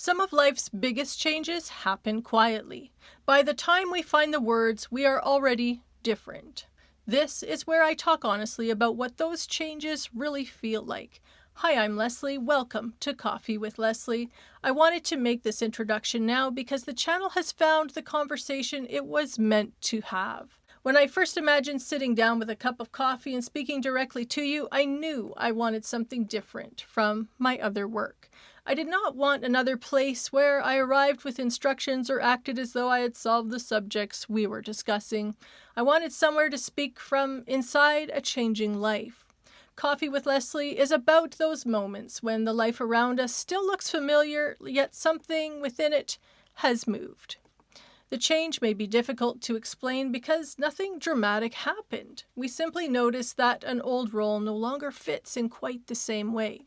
Some of life's biggest changes happen quietly. By the time we find the words, we are already different. This is where I talk honestly about what those changes really feel like. Hi, I'm Leslie. Welcome to Coffee with Leslie. I wanted to make this introduction now because the channel has found the conversation it was meant to have. When I first imagined sitting down with a cup of coffee and speaking directly to you, I knew I wanted something different from my other work. I did not want another place where I arrived with instructions or acted as though I had solved the subjects we were discussing. I wanted somewhere to speak from inside a changing life. Coffee with Leslie is about those moments when the life around us still looks familiar, yet something within it has moved. The change may be difficult to explain because nothing dramatic happened. We simply notice that an old role no longer fits in quite the same way.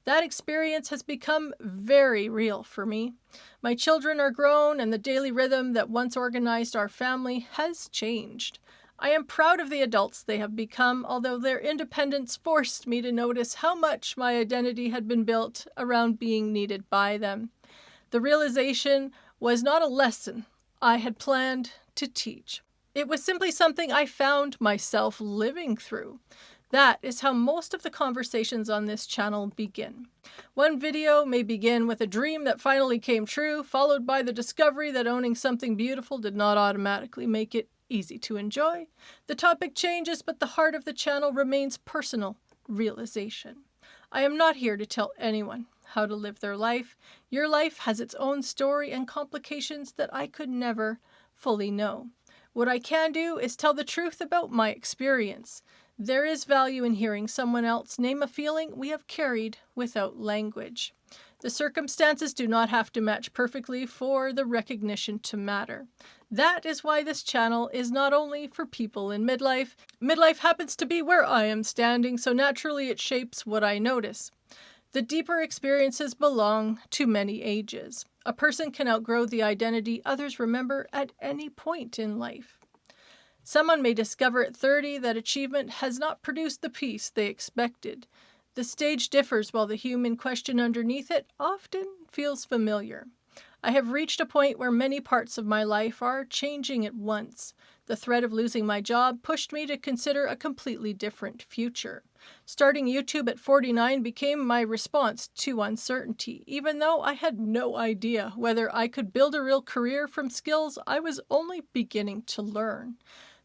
That experience has become very real for me. My children are grown, and the daily rhythm that once organized our family has changed. I am proud of the adults they have become, although their independence forced me to notice how much my identity had been built around being needed by them. The realization was not a lesson I had planned to teach. It was simply something I found myself living through. That is how most of the conversations on this channel begin. One video may begin with a dream that finally came true, followed by the discovery that owning something beautiful did not automatically make it easy to enjoy. The topic changes, but the heart of the channel remains personal realization. I am not here to tell anyone how to live their life. Your life has its own story and complications that I could never fully know. What I can do is tell the truth about my experience. There is value in hearing someone else name a feeling we have carried without language. The circumstances do not have to match perfectly for the recognition to matter. That is why this channel is not only for people in midlife. Midlife happens to be where I am standing, so naturally it shapes what I notice. The deeper experiences belong to many ages. A person can outgrow the identity others remember at any point in life. Someone may discover at 30 that achievement has not produced the peace they expected. The stage differs while the human question underneath it often feels familiar. I have reached a point where many parts of my life are changing at once. The threat of losing my job pushed me to consider a completely different future. Starting YouTube at 49 became my response to uncertainty, even though I had no idea whether I could build a real career from skills I was only beginning to learn.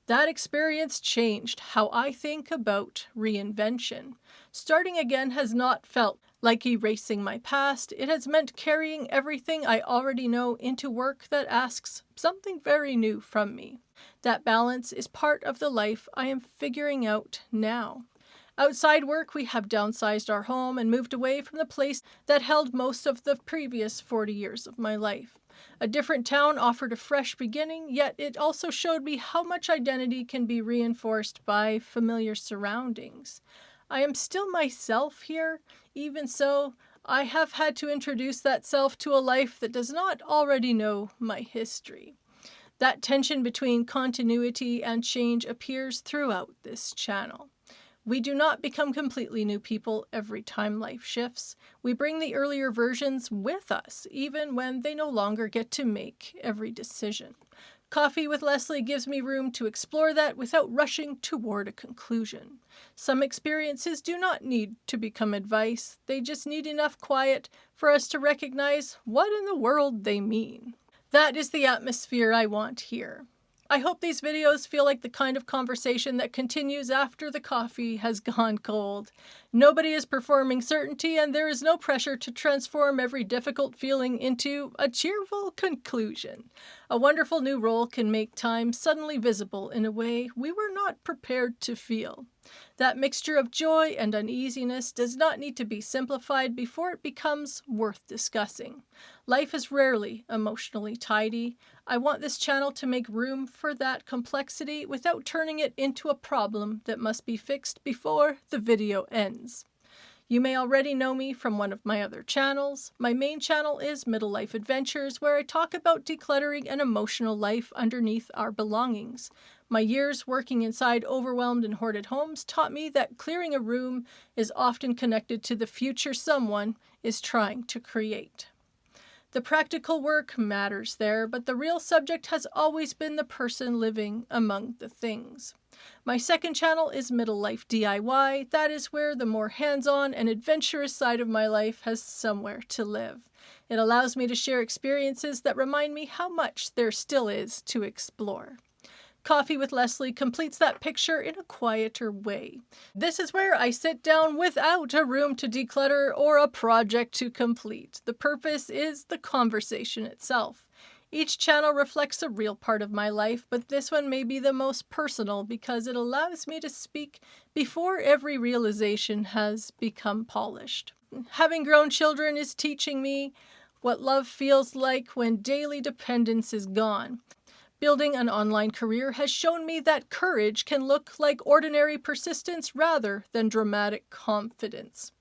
That experience changed how I think about reinvention. Starting again has not felt like erasing my past. It has meant carrying everything I already know into work that asks something very new from me. That balance is part of the life I am figuring out now. Outside work, we have downsized our home and moved away from the place that held most of the previous 40 years of my life. A different town offered a fresh beginning, yet it also showed me how much identity can be reinforced by familiar surroundings. I am still myself here. Even so, I have had to introduce that self to a life that does not already know my history. That tension between continuity and change appears throughout this channel. We do not become completely new people every time life shifts. We bring the earlier versions with us, even when they no longer get to make every decision. Coffee with Leslie gives me room to explore that without rushing toward a conclusion. Some experiences do not need to become advice. They just need enough quiet for us to recognize what in the world they mean. That is the atmosphere I want here. I hope these videos feel like the kind of conversation that continues after the coffee has gone cold. Nobody is performing certainty, and there is no pressure to transform every difficult feeling into a cheerful conclusion. A wonderful new role can make time suddenly visible in a way we were not prepared to feel. That mixture of joy and uneasiness does not need to be simplified before it becomes worth discussing. Life is rarely emotionally tidy. I want this channel to make room for that complexity without turning it into a problem that must be fixed before the video ends. You may already know me from one of my other channels. My main channel is Middle Life Adventures, where I talk about decluttering an emotional life underneath our belongings. My years working inside overwhelmed and hoarded homes taught me that clearing a room is often connected to the future someone is trying to create. The practical work matters there, but the real subject has always been the person living among the things. My second channel is Middle Life DIY. That is where the more hands-on and adventurous side of my life has somewhere to live. It allows me to share experiences that remind me how much there still is to explore. Coffee with Lesli completes that picture in a quieter way. This is where I sit down without a room to declutter or a project to complete. The purpose is the conversation itself. Each channel reflects a real part of my life, but this one may be the most personal because it allows me to speak before every realization has become polished. Having grown children is teaching me what love feels like when daily dependence is gone. Building an online career has shown me that courage can look like ordinary persistence rather than dramatic confidence.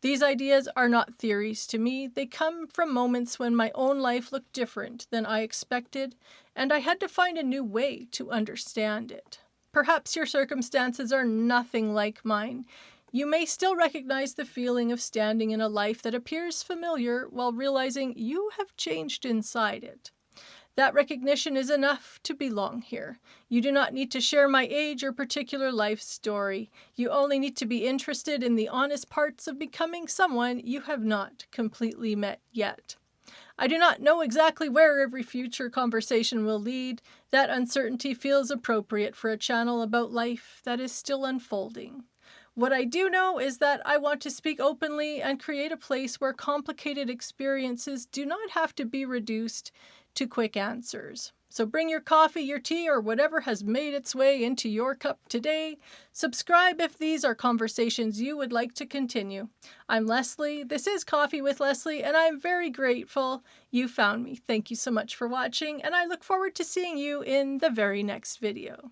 These ideas are not theories to me. They come from moments when my own life looked different than I expected, and I had to find a new way to understand it. Perhaps your circumstances are nothing like mine. You may still recognize the feeling of standing in a life that appears familiar while realizing you have changed inside it. That recognition is enough to belong here. You do not need to share my age or particular life story. You only need to be interested in the honest parts of becoming someone you have not completely met yet. I do not know exactly where every future conversation will lead. That uncertainty feels appropriate for a channel about life that is still unfolding. What I do know is that I want to speak openly and create a place where complicated experiences do not have to be reduced to quick answers. So bring your coffee, your tea, or whatever has made its way into your cup today. Subscribe if these are conversations you would like to continue. I'm Lesli. This is Coffee with Lesli, and I'm very grateful you found me. Thank you so much for watching, and I look forward to seeing you in the very next video.